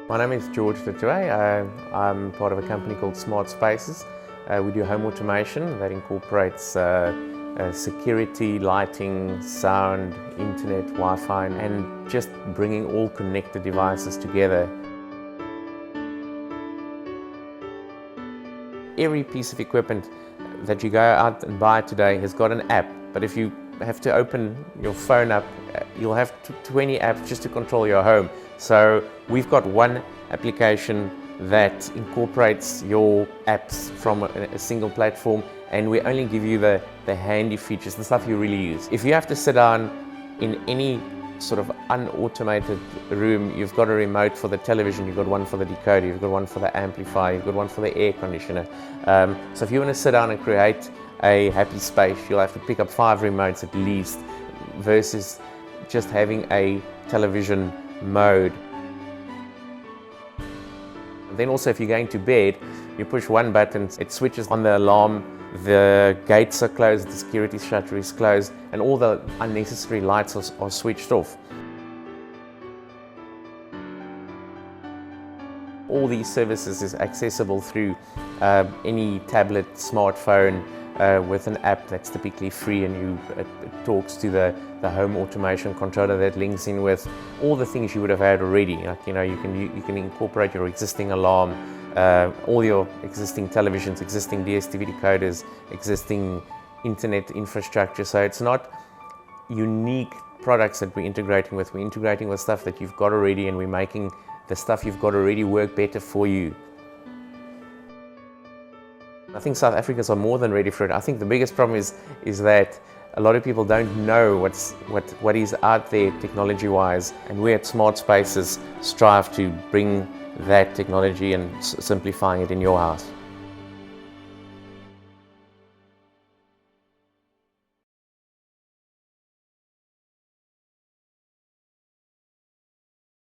My name is George Detouet. I'm part of a company called Smart Spaces. We do home automation that incorporates security, lighting, sound, internet, Wi-Fi, and just bringing all connected devices together. Every piece of equipment that you go out and buy today has got an app, but if you have to open your phone up, you'll have 20 apps just to control your home. So we've got one application that incorporates your apps from a single platform, and we only give you the handy features, the stuff you really use. If you have to sit down in any sort of unautomated room, you've got a remote for the television, you've got one for the decoder, you've got one for the amplifier, you've got one for the air conditioner. So if you want to sit down and create a happy space, you'll have to pick up 5 remotes at least, versus just having a television mode. Then also, if you're going to bed, you push one button, it switches on the alarm, the gates are closed, the security shutter is closed, and all the unnecessary lights are switched off. All these services is accessible through any tablet, smartphone, with an app that's typically free, and it talks to the home automation controller that links in with all the things you would have had already. Like, you can incorporate your existing alarm, all your existing televisions, existing DSTV decoders, existing internet infrastructure. So it's not unique products that we're integrating with. We're integrating with stuff that you've got already, and we're making the stuff you've got already work better for you. I think South Africans are more than ready for it. I think the biggest problem is that a lot of people don't know what is out there technology-wise, and we at Smart Spaces strive to bring that technology and simplifying it in your house.